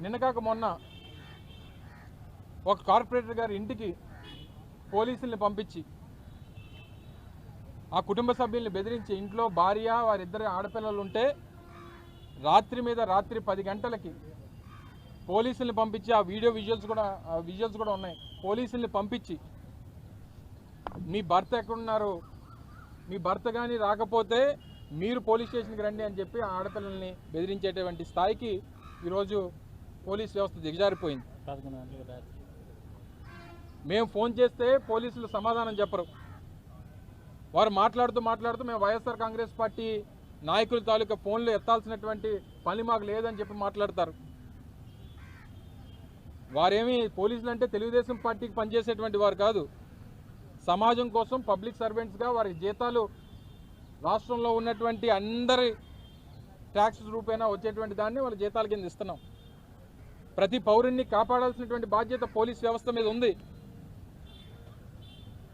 నిన్నకాక మొన్న ఒక కార్పొరేటర్ గారి ఇంటికి పోలీసుల్ని పంపించి ఆ కుటుంబ సభ్యుల్ని బెదిరించి ఇంట్లో భార్య వారిద్దరు ఆడపిల్లలు ఉంటే రాత్రి మీద రాత్రి 10 గంటలకి పోలీసుల్ని పంపించి ఆ విజువల్స్ కూడా ఉన్నాయి. పోలీసుల్ని పంపించి మీ భర్త ఎక్కడున్నారు, మీ భర్త కానీ రాకపోతే మీరు పోలీస్ స్టేషన్కి రండి అని చెప్పి ఆడపిల్లల్ని బెదిరించేటువంటి స్థాయికి ఈరోజు పోలీస్ వ్యవస్థ దిగజారిపోయింది. మేము ఫోన్ చేస్తే పోలీసులు సమాధానం చెప్పరు. వారు మాట్లాడుతూ మేము వైఎస్ఆర్ కాంగ్రెస్ పార్టీ నాయకుల తాలూకా ఫోన్లు ఎత్తాల్సినటువంటి పని మాకు లేదని చెప్పి మాట్లాడతారు. వారేమి పోలీసులు అంటే తెలుగుదేశం పార్టీకి పనిచేసేటువంటి వారు కాదు. సమాజం కోసం పబ్లిక్ సర్వెంట్స్గా వారి జీతాలు రాష్ట్రంలో ఉన్నటువంటి అందరి ట్యాక్స్ రూపేణా వచ్చేటువంటి దాన్ని వాళ్ళ జీతాల కింద ఇస్తున్నాం. ప్రతి పౌరుణ్ణి కాపాడాల్సినటువంటి బాధ్యత పోలీస్ వ్యవస్థ మీద ఉంది.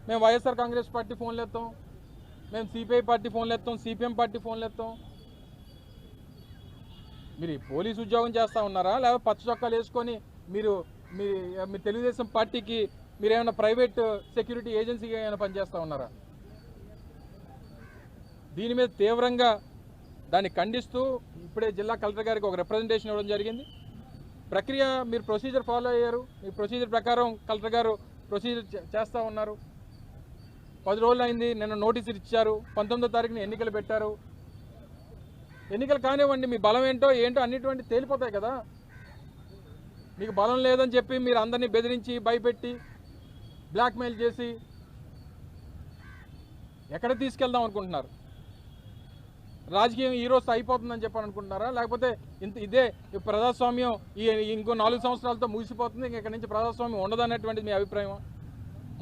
మేము వైఎస్ఆర్ కాంగ్రెస్ పార్టీ ఫోన్లు ఎత్తాం, మేము సిపిఐ పార్టీ ఫోన్లు ఎత్తాం, సిపిఎం పార్టీ ఫోన్లు ఎత్తాం. మీరు పోలీసు ఉద్యోగం చేస్తూ ఉన్నారా, లేకపోతే పచ్చ చొక్కాలు వేసుకొని మీరు మీ తెలుగుదేశం పార్టీకి మీరేమైనా ప్రైవేట్ సెక్యూరిటీ ఏజెన్సీగా ఏమైనా పనిచేస్తూ ఉన్నారా? దీని మీద తీవ్రంగా దాన్ని ఖండిస్తూ ఇప్పుడే జిల్లా కలెక్టర్ గారికి ఒక రిప్రజెంటేషన్ ఇవ్వడం జరిగింది. ప్రక్రియ మీరు ప్రొసీజర్ ఫాలో అయ్యారు. మీ ప్రొసీజర్ ప్రకారం కలెక్టర్ గారు ప్రొసీజర్ చేస్తూ ఉన్నారు. 10 రోజులు అయింది. నిన్న నోటీసులు ఇచ్చారు. 19వ తారీఖున ఎన్నికలు పెట్టారు. ఎన్నికలు కానివ్వండి, మీ బలం ఏంటో అన్నిటువంటి తేలిపోతాయి కదా. మీకు బలం లేదని చెప్పి మీరు అందరినీ బెదిరించి భయపెట్టి బ్లాక్మెయిల్ చేసి ఎక్కడ తీసుకెళ్దాం అనుకుంటున్నారు? రాజకీయం ఈ రోజు అయిపోతుందని చెప్పని అనుకుంటున్నారా? లేకపోతే ఇదే ప్రజాస్వామ్యం ఇంకో 4 సంవత్సరాలతో ముగిసిపోతుంది, ఇక్కడ నుంచి ప్రజాస్వామ్యం ఉండదనేటువంటిది మీ అభిప్రాయం?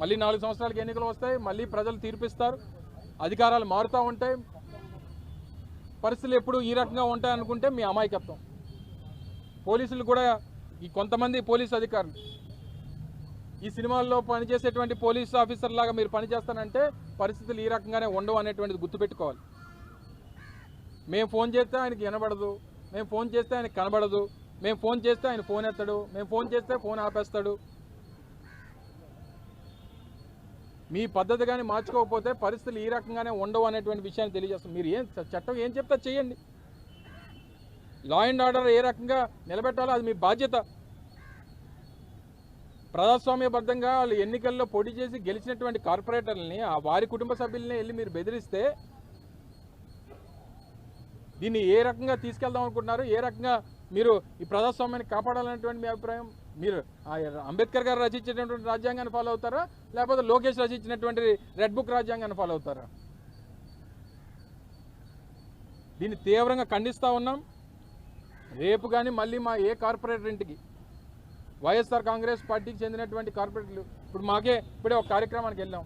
మళ్ళీ 4 సంవత్సరాలకి ఎన్నికలు వస్తాయి, మళ్ళీ ప్రజలు తీర్పిస్తారు, అధికారాలు మారుతూ ఉంటాయి, పరిస్థితులు ఎప్పుడు ఈ రకంగా ఉంటాయనుకుంటే మీ అమాయకత్వం. పోలీసులు కూడా ఈ కొంతమంది పోలీసు అధికారులు ఈ సినిమాల్లో పనిచేసేటువంటి పోలీసు ఆఫీసర్ లాగా మీరు పనిచేస్తానంటే పరిస్థితులు ఈ రకంగానే ఉండవు అనేటువంటిది గుర్తుపెట్టుకోవాలి. మేము ఫోన్ చేస్తే ఆయనకి వినబడదు, మేము ఫోన్ చేస్తే ఆయనకి కనబడదు, మేము ఫోన్ చేస్తే ఆయన ఫోన్ ఎత్తాడు, మేము ఫోన్ చేస్తే ఫోన్ ఆపేస్తాడు. మీ పద్ధతి కానీ మార్చుకోకపోతే పరిస్థితులు ఈ రకంగానే ఉండవు అనేటువంటి విషయాన్ని తెలియజేస్తాం. మీరు చట్టం ఏం చెప్తా చేయండి. లా అండ్ ఆర్డర్ ఏ రకంగా నిలబెట్టాలో అది మీ బాధ్యత. ప్రజాస్వామ్యబద్ధంగా వాళ్ళు ఎన్నికల్లో పోటీ చేసి గెలిచినటువంటి కార్పొరేటర్లని వారి కుటుంబ సభ్యుల్ని వెళ్ళి మీరు బెదిరిస్తే దీన్ని ఏ రకంగా తీసుకెళ్దాం అనుకుంటున్నారు? ఏ రకంగా మీరు ఈ ప్రజాస్వామ్యాన్ని కాపాడాలనేటువంటి మీ అభిప్రాయం? మీరు అంబేద్కర్ గారు రచించినటువంటి రాజ్యాంగాన్ని ఫాలో అవుతారా, లేకపోతే లోకేష్ రచించినటువంటి రెడ్ బుక్ రాజ్యాంగాన్ని ఫాలో అవుతారా? దీన్ని తీవ్రంగా ఖండిస్తూ ఉన్నాం. రేపు కానీ మళ్ళీ మా ఏ కార్పొరేటర్ ఇంటికి వైఎస్ఆర్ కాంగ్రెస్ పార్టీకి చెందినటువంటి కార్పొరేటర్లు ఇప్పుడే ఒక కార్యక్రమానికి వెళ్ళాం.